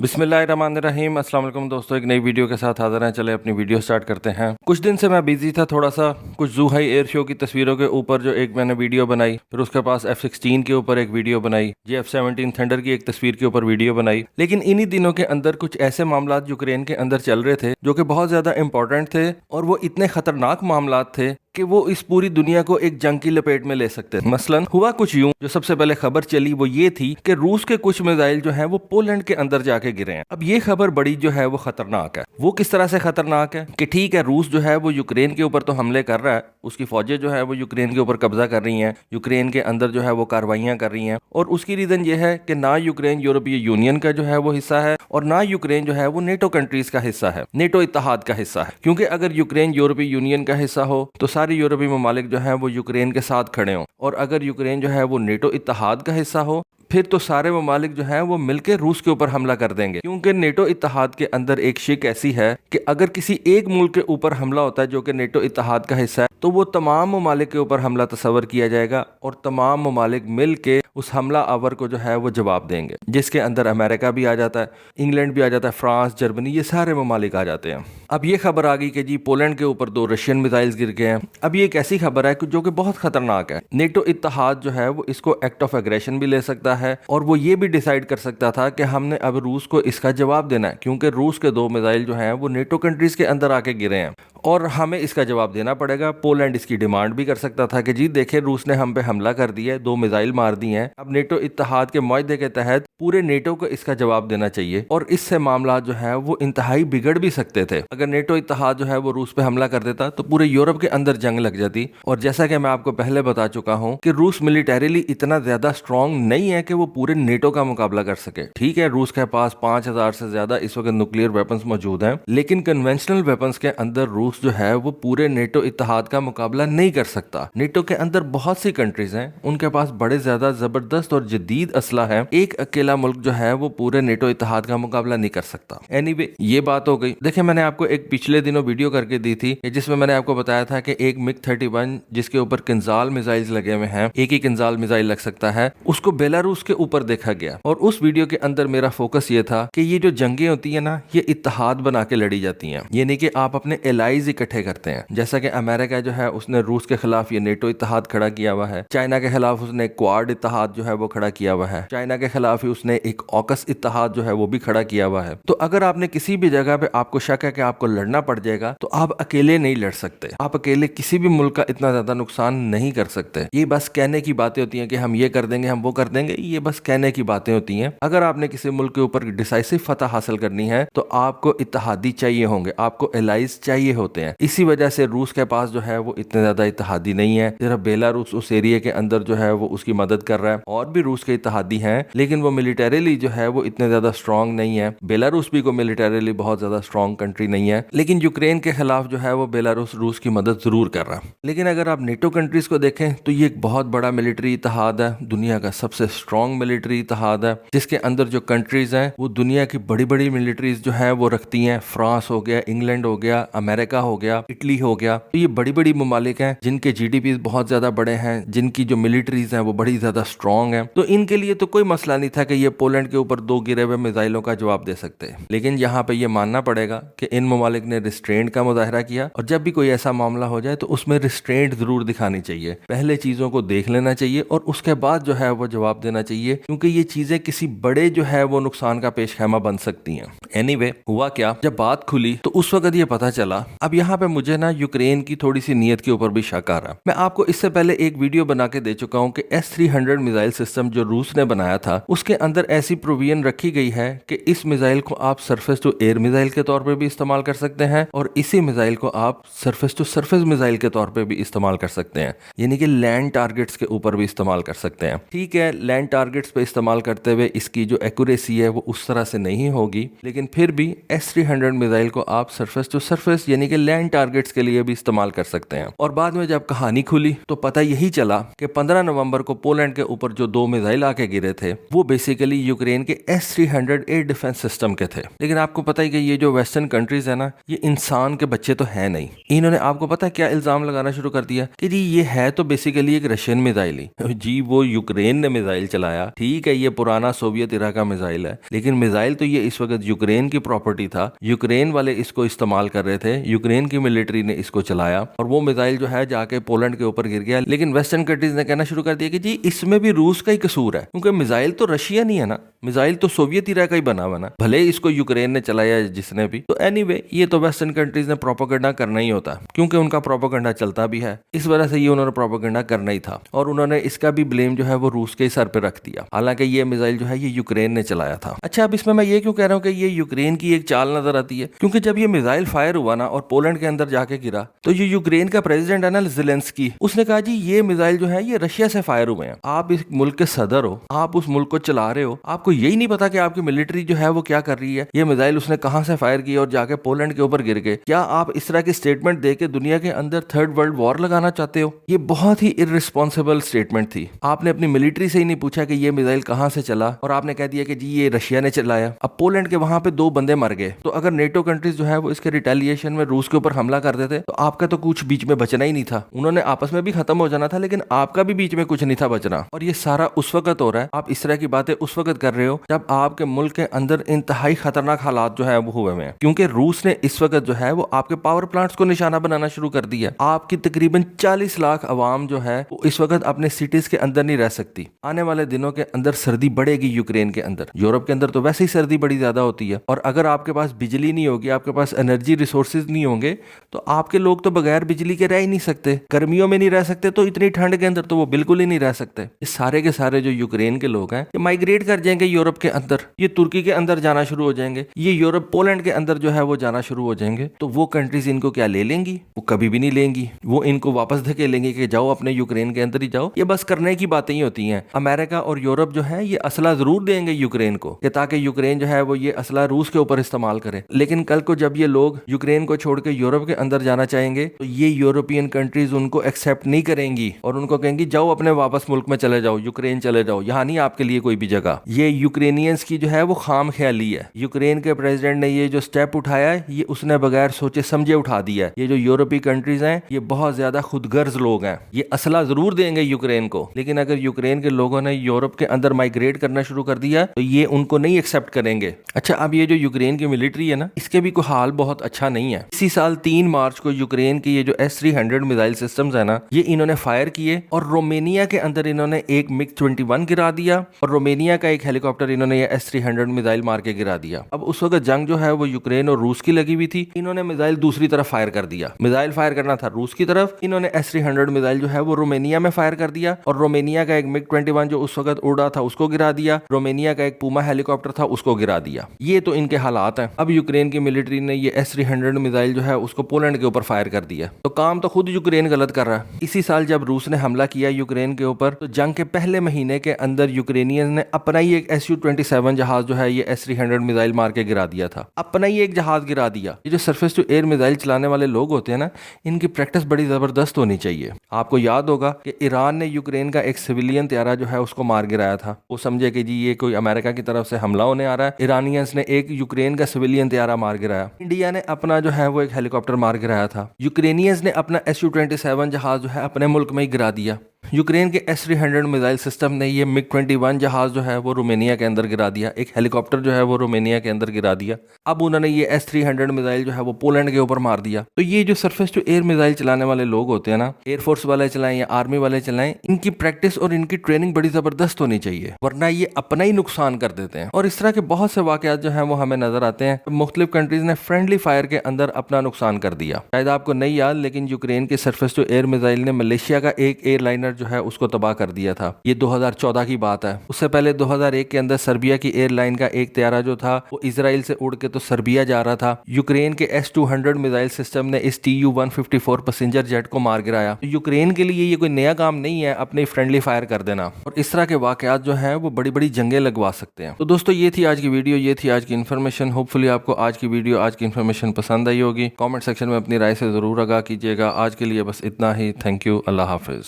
बिस्मिल्लाहिर्रहमानिर्रहीम। अस्सलाम वालेकुम दोस्तों, एक नई वीडियो के साथ हाजिर हैं। चले अपनी वीडियो स्टार्ट करते हैं। कुछ दिन से मैं बिजी था थोड़ा सा, कुछ ज़ुहाई एयर शो की तस्वीरों के ऊपर जो एक मैंने वीडियो बनाई, फिर उसके पास F-16 के ऊपर एक वीडियो बनाई, जी F-17 थंडर की एक तस्वीर के ऊपर वीडियो बनाई। लेकिन इन्हीं दिनों के अंदर कुछ ऐसे मामला यूक्रेन के अंदर चल रहे थे जो कि बहुत ज़्यादा इंपॉर्टेंट थे और वो इतने खतरनाक मामला थे कि वो इस पूरी दुनिया को एक जंग की लपेट में ले सकते थे। मसलन हुआ कुछ यूं, जो सबसे पहले खबर चली वो ये थी कि रूस के कुछ मिसाइल जो हैं वो पोलैंड के अंदर जाके गिरे हैं। अब ये खबर बड़ी जो है वो खतरनाक है। वो किस तरह से खतरनाक है कि ठीक है, रूस जो है वो यूक्रेन के ऊपर तो हमले कर रहा है, उसकी फौजें जो है वो यूक्रेन के ऊपर कब्जा कर रही हैं, यूक्रेन के अंदर जो है वो कार्रवाइयां कर रही हैं, और उसकी रीजन ये है कि ना यूक्रेन यूरोपीय यूनियन का जो है वो हिस्सा है और ना यूक्रेन जो है वो नेटो कंट्रीज का हिस्सा है, नेटो इत्तेहाद का हिस्सा है। क्योंकि अगर यूक्रेन यूरोपीय यूनियन का हिस्सा हो तो सारे यूरोपीय ममालिक जो है वो यूक्रेन के साथ खड़े हों, और अगर यूक्रेन जो है वो नेटो इत्तेहाद का हिस्सा हो फिर तो सारे ममालिक जो हैं वो मिलकर रूस के ऊपर हमला कर देंगे। क्योंकि नेटो इत्तेहाद के अंदर एक शिक ऐसी है कि अगर किसी एक मुल्क के ऊपर हमला होता है जो कि नेटो इत्तेहाद का हिस्सा है तो वो तमाम ममालिक के ऊपर हमला तस्वर किया जाएगा और तमाम ममालिक मिल के उस हमला आवर को जो है वो जवाब देंगे, जिसके अंदर अमेरिका भी आ जाता है, इंग्लैंड भी आ जाता है, फ्रांस, जर्मनी, ये सारे ममालिक आ जाते हैं। अब ये खबर आ गई कि जी पोलैंड के ऊपर 2 रशियन मिसाइल्स गिर गए हैं। अब ये एक ऐसी खबर है जो कि बहुत खतरनाक है। नेटो इत्तेहाद जो है वो इसको एक्ट ऑफ एग्रेशन भी ले सकता है और वो ये भी डिसाइड कर सकता था कि हमने अब रूस को इसका जवाब देना है, क्योंकि रूस के 2 मिसाइल जो हैं वो नेटो कंट्रीज के अंदर आके गिरे हैं और हमें इसका जवाब देना पड़ेगा। पोलैंड इसकी डिमांड भी कर सकता था कि जी देखें, रूस ने हम पे हमला कर दिया है, 2 मिसाइल मार दिए हैं, अब नेटो इत्तेहाद के मुआहदे के तहत पूरे नेटो को इसका जवाब देना चाहिए और इससे मामला जो है वो इंतहाई बिगड़ भी सकते थे। अगर नेटो इत्तेहाद जो है वो रूस पे हमला कर देता तो पूरे यूरोप के अंदर जंग लग जाती। और जैसा कि मैं आपको पहले बता चुका हूँ कि रूस मिलिटरीली इतना ज्यादा स्ट्रांग नहीं है कि वो पूरे नेटो का मुकाबला कर सके। ठीक है, रूस के पास 5000 से ज्यादा इस वक्त न्यूक्लियर वेपन्स मौजूद हैं, लेकिन कन्वेंशनल वेपन्स के अंदर रूस जो है वो पूरे नेटो इत्तेहाद का मुकाबला नहीं कर सकता। नेटो के अंदर बहुत सी कंट्रीज हैं, उनके पास बड़े ज्यादा जबरदस्त और जदीद असला है। एक अकेला मुल्क जो है वो पूरे नेटो इत्तेहाद का मुकाबला नहीं कर सकता। एनीवे, ये बात हो गई। देखिए, मैंने आपको एक पिछले दिनों वीडियो करके दी थी जिसमें मैंने आपको बताया था कि एक MiG-31 जिसके ऊपर किंजाल मिसाइल्स लगे हुए हैं, एक ही किंजाल मिसाइल लग सकता है, उसको बेलारूस के ऊपर देखा गया। और उस वीडियो के अंदर मेरा फोकस ये था कि ये जो जंगें होती है ना, ये इत्तेहाद बना के लड़ी जाती हैं, ये नहीं कि आप अपने एलाइज इकट्ठे करते हैं। जैसा कि अमेरिका जो है उसने रूस के खिलाफ ये नेटो इत्तेहाद खड़ा किया हुआ है, चाइना के खिलाफ उसने क्वाड इत्तेहाद जो है वो खड़ा किया हुआ है, चाइना के खिलाफ ही उसने एक ऑकस इत्तेहाद जो है वो भी खड़ा किया हुआ है। तो अगर आपने किसी भी जगह पे आपको शक है कि आपको लड़ना पड़ जाएगा तो आप अकेले नहीं लड़ सकते, आप अकेले किसी भी मुल्क का इतना ज्यादा नुकसान नहीं कर सकते। ये बस कहने की बातें होती हैं कि हम ये कर देंगे, हम वो कर देंगे, ये बस कहने की बातें होती हैं। अगर आपने किसी मुल्क के ऊपर डिसाइसिव फतह हासिल करनी है तो आपको इत्तेहादी चाहिए होंगे, आपको एलाइज चाहिए होते हैं। इसी वजह से रूस के पास जो है वो इतने ज्यादा इत्तेहादी नहीं है। सिर्फ बेलारूस उस एरिया के अंदर जो है वो उसकी मदद कर रहा है, और भी रूस के इत्तेहादी हैं लेकिन वो मिलिटरीली जो है वो इतने ज्यादा स्ट्रांग नहीं है। बेलारूस भी को मिलिटरीली बहुत ज्यादा स्ट्रांग कंट्री नहीं है, लेकिन यूक्रेन के खिलाफ जो है वो बेलारूस रूस की मदद जरूर कर रहा है। लेकिन अगर आप नेटो कंट्रीज को देखें तो ये एक बहुत बड़ा मिलिट्री इत्तेहाद है, दुनिया का सबसे स्ट्रांग मिलिट्री इत्तेहाद है, जिसके अंदर जो कंट्रीज हैं वो दुनिया की बड़ी बड़ी मिलिट्रीज जो है वो रखती हैं। फ्रांस हो गया, इंग्लैंड हो गया, अमेरिका हो गया, इटली हो गया। तो ये बड़ी बड़ी ममालिक हैं जिनके GDP बहुत ज्यादा बड़े हैं, जिनकी जो मिलिट्रीज हैं वो बड़ी ज्यादा स्ट्रांग हैं। तो इनके लिए तो कोई मसला नहीं था कि ये पोलैंड के ऊपर 2 गिरे हुए मिसाइलों का जवाब दे सकते हैं। लेकिन यहाँ पे ये मानना पड़ेगा कि इन ममालिक ने रिस्ट्रेंट का मुजाहरा किया, और जब भी कोई ऐसा मामला हो जाए तो उसमें रिस्ट्रेंट जरूर दिखानी चाहिए। पहले चीजों को देख लेना चाहिए और उसके बाद जो है वो जवाब देना चाहिए, क्योंकि ये चीजें किसी बड़े जो है वो नुकसान का पेश खैमा बन सकती हैं। एनीवे, हुआ क्या, जब बात खुली तो उस वक्त ये पता चला। अब यहाँ पे मुझे ना यूक्रेन की थोड़ी सी नीयत के ऊपर भी शक आ रहा। मैं आपको इससे पहले एक वीडियो बना के दे चुका हूँ कि S-300 मिसाइल सिस्टम जो रूस ने बनाया था उसके अंदर ऐसी प्रोविजन रखी गई है कि इस मिसाइल को आप सरफेस टू एयर मिसाइल के तौर पे भी इस्तेमाल कर सकते हैं और इसी मिसाइल को आप सरफेस टू सरफेस मिसाइल के तौर पे भी इस्तेमाल कर सकते हैं, यानी कि लैंड टारगेट्स के ऊपर भी इस्तेमाल कर सकते हैं। ठीक है, लैंड टारगेट्स पे इस्तेमाल करते हुए इसकी जो एक्यूरेसी है वो उस तरह से नहीं होगी, लेकिन फिर भी S-300 मिसाइल को आप सरफेस टू सरफेस यानी कि लैंड टारगेट्स के लिए भी इस्तेमाल कर सकते हैं। और बाद में जब कहानी खुली तो पता यही चला कि 15 नवंबर को पोलैंड के ऊपर जो 2 मिसाइल आके गिरे थे वो बेसिकली यूक्रेन के S-300 एयर डिफेंस सिस्टम के थे। लेकिन आपको पता है कि ये जो वेस्टर्न कंट्रीज है ना, ये इंसान के बच्चे तो है नहीं। इन्होंने आपको पता है क्या इल्जाम लगाना शुरू कर दिया कि जी ये है तो बेसिकली एक रशियन मिसाइल ही। जी वो यूक्रेन ने मिसाइल चलाया, ठीक है, ये पुराना सोवियत इरा का मिसाइल है, लेकिन मिसाइल तो ये इस वक्त यूक्रेन की प्रॉपर्टी था। यूक्रेन वाले इसको इस्तेमाल कर रहे थे, यूक्रेन की मिलिट्री ने इसको चलाया और वो मिसाइल जो है जाके पोलैंड के ऊपर गिर गया। लेकिन वेस्टर्न कंट्रीज ने कहना शुरू कर दिया कि जी इसमें भी रूस का ही कसूर है, क्योंकि मिसाइल तो रशियन ही है ना, मिसाइल तो सोवियत इरा का ही बना हुआ ना, भले ही इसको यूक्रेन ने चलाया जिसने भी। तो एनीवे ये तो वेस्टर्न कंट्रीज ने प्रोपेगेंडा करना ही होता है, क्योंकि उनका प्रोपेगेंडा चलता भी है, इस वजह से ये उन्होंने प्रोपेगेंडा करना ही था और उन्होंने इसका भी ब्लेम जो है वो रूस के सर पे रख दिया। हालांकि ये मिसाइल जो है ये यूक्रेन ने चलाया था। अच्छा, अब इसमें मैं ये क्यों कह रहा हूँ कि ये यूक्रेन की एक चाल नजर आती है, क्योंकि जब ये मिसाइल फायर हुआ ना और पोलैंड के अंदर जाके गिरा तो ये यूक्रेन का प्रेसिडेंट है ना ज़ेलेंस्की, उसने कहा जी ये मिसाइल जो है ये रशिया से फायर हुए हैं। आप इस मुल्क के सदर हो, आप उस मुल्क को चला रहे हो, आपको यही नहीं पता कि आपकी मिलिट्री जो है वो क्या कर रही है, ये मिसाइल उसने कहां से फायर किया और जाके पोलैंड के ऊपर गिर गए। क्या आप इस तरह की स्टेटमेंट देके दुनिया के अंदर थर्ड वर्ल्ड वॉर लगाना चाहते हो? ये बहुत ही इररिस्पॉन्सिबल स्टेटमेंट थी। आपने अपनी मिलिट्री से ही नहीं पूछा कि ये मिसाइल कहां से चला और आपने कह दिया कि जी ये रशिया ने चलाया। अब पोलैंड के वहां पे 2 बंदे मर गए, तो अगर नेटो कंट्रीज जो है वो इसके रिटेलिएशन में रूस के ऊपर हमला कर देते तो आपका तो कुछ बीच में बचना ही नहीं था। उन्होंने आपस में भी खत्म हो जाना था, लेकिन आपका भी बीच में कुछ नहीं था बचना। और ये सारा उस वक्त हो रहा है, आप इस तरह की बातें उस वक्त कर रहे हो जब आपके मुल्क के अंदर इंतहाई खतरनाक हालात जो है वो हुए हैं, क्योंकि रूस ने इस वक्त जो है वो आपके पावर प्लांट्स को निशाना बनाना शुरू कर दिया। आपकी तकरीबन 40 लाख अवाम जो है वो इस वक्त अपने सिटीज के अंदर नहीं रह सकती। आने वाले दिनों के अंदर सर्दी बढ़ेगी यूक्रेन के अंदर, यूरोप के अंदर तो वैसे ही सर्दी बड़ी ज्यादा होती है। और अगर आपके पास बिजली नहीं होगी, आपके पास एनर्जी रिसोर्सेज नहीं होंगे, तो आपके लोग तो बगैर बिजली के रह ही नहीं सकते। गर्मियों में नहीं रह सकते तो इतनी ठंड के अंदर तो वो बिल्कुल ही नहीं रह सकते। ये सारे के सारे जो यूक्रेन के लोग हैं ये माइग्रेट कर जाएंगे यूरोप के अंदर, ये तुर्की के अंदर जाना शुरू हो जाएंगे, ये यूरोप पोलैंड के अंदर जो है वो जाना शुरू हो जाएंगे। तो वो कंट्रीज इनको क्या ले लेंगी? वो कभी भी नहीं लेंगी, वो इनको वापस धकेलेंगे कि जाओ अपने यूक्रेन के अंदर ही जाओ। ये बस करने की बातें ही होती हैं। अमेरिका और यूरोप जो है ये असला जरूर देंगे यूक्रेन को, कि ताकि यूक्रेन जो है वो ये असला रूस के ऊपर इस्तेमाल करे। लेकिन कल को जब ये लोग यूक्रेन को छोड़ के यूरोप के अंदर जाना चाहेंगे तो ये यूरोपियन कंट्रीज उनको एक्सेप्ट नहीं करेंगी और उनको कहेंगी जाओ अपने वापस मुल्क में चले जाओ, यूक्रेन चले जाओ, यहाँ नहीं आपके लिए कोई भी जगह। ये यूक्रेनियंस की जो है वो खाम ख्याली है। यूक्रेन के प्रेसिडेंट ने ये जो स्टेप उठाया है ये उसने बगैर सोचे समझे उठा दिया है। ये जो यूरोपीय कंट्रीज हैं ये बहुत ज्यादा खुदगर्ज लोग हैं, ये असला जरूर देंगे यूक्रेन को, लेकिन अगर यूक्रेन के लोगों ने यूरोप के अंदर माइग्रेट करना शुरू कर दिया तो ये उनको नहीं एक्सेप्ट करेंगे। अच्छा, अब ये जो यूक्रेन की मिलिट्री है ना, इसके भी कोई हाल बहुत अच्छा नहीं है। इसी साल 3 मार्च को यूक्रेन की ये जो S-300 मिसाइल सिस्टम्स है ना, ये इन्होंने फायर किए और रोमेनिया के अंदर इन्होंने एक MiG-21 गिरा दिया और रोमेनिया का एक हेलीकॉप्टर इन्होंने ये S-300 मिसाइल मार के गिरा दिया। अब उस वक्त जंग जो है वो यूक्रेन और रूस की लगी हुई थी, इन्होंने मिसाइल दूसरी तरफ फायर कर दिया। मिसाइल फायर करना था रूस की तरफ, इन्होंने S-300 मिसाइल जो है वो रोमेनिया में फायर कर दिया और रोमेनिया का एक MiG-21 जो उस वक्त उड़ा था उसको गिरा दिया, रोमेनिया का एक पूमा हेलीकॉप्टर था उसको गिरा दिया। ये तो इनके हालात हैं। अब यूक्रेन की मिलिट्री ने ये S-300 मिसाइल जो है उसको पोलैंड के ऊपर फायर कर दिया, तो काम तो खुद यूक्रेन गलत कर रहा है। इसी साल जब रूस ने हमला किया यूक्रेन के ऊपर तो जंग के पहले महीने के अंदर यूक्रेनियंस ने अपना ही एक Su-27 जहाज जो है ये S-300 मिसाइल मार के गिरा दिया था, अपना ही एक जहाज गिरा दिया। ये जो सरफेस टू एयर मिसाइल चलाने वाले लोग होते हैं ना, इनकी प्रैक्टिस बड़ी जबरदस्त होनी चाहिए। आपको याद होगा कि ईरान ने यूक्रेन का एक सिविलियन त्यारा जो है उसको मार गिराया था। वो समझे कि जी ये कोई अमेरिका की तरफ से हमला होने आ रहा है, ईरानियंस ने एक यूक्रेन का सिविलियन त्यारा मार गिराया। इंडिया ने अपना जो है वो एक हेलीकॉप्टर मार गिराया था। यूक्रेनियंस ने अपना Su-27 जहाज जो है अपने मुल्क में ही गिरा दिया। यूक्रेन के S-300 मिसाइल सिस्टम ने ये MiG-21 जहाज जो है वो रोमेनिया के अंदर गिरा दिया, एक हेलीकॉप्टर जो है वो रोमेनिया के अंदर गिरा दिया। अब उन्होंने ये S-300 मिसाइल जो है वो पोलैंड के ऊपर मार दिया। तो ये जो सरफेस टू एयर मिसाइल चलाने वाले लोग होते हैं ना, एयरफोर्स वाले चलाएं या आर्मी वाले चलाएं, इनकी प्रैक्टिस और इनकी ट्रेनिंग बड़ी जबरदस्त होनी चाहिए, वरना ये अपना ही नुकसान कर देते हैं। और इस तरह के बहुत से वाकयात जो है वो हमें नजर आते हैं। मुख्तलिफ कंट्रीज ने फ्रेंडली फायर के अंदर अपना नुकसान कर दिया। शायद आपको नहीं याद, लेकिन यूक्रेन के सरफेस टू एयर मिसाइल ने मलेशिया का एक एयरलाइनर जो है उसको तबाह कर दिया था। ये 2014 की बात है। उससे पहले 2001 के अंदर सर्बिया की एयरलाइन का एक त्यारा जो था वो इजराइल से उड़ के तो सर्बिया जा रहा था। यूक्रेन के S-200 मिसाइल सिस्टम ने इस Tu-154 पैसेंजर जेट को मार गिराया। तो यूक्रेन के लिए ये कोई नया काम नहीं है अपने फ्रेंडली फायर कर देना, और इस तरह के वाकयात जो है वो बड़ी बड़ी जंगें लगवा सकते हैं। तो दोस्तों ये थी आज की वीडियो, ये थी आज की इन्फॉर्मेशन। होपफुली आपको आज की वीडियो, आज की इन्फॉर्मेशन पसंद आई होगी। कमेंट सेक्शन में अपनी राय से जरूर आगाह कीजिएगा। आज के लिए बस इतना ही। Thank you. Allah Hafiz.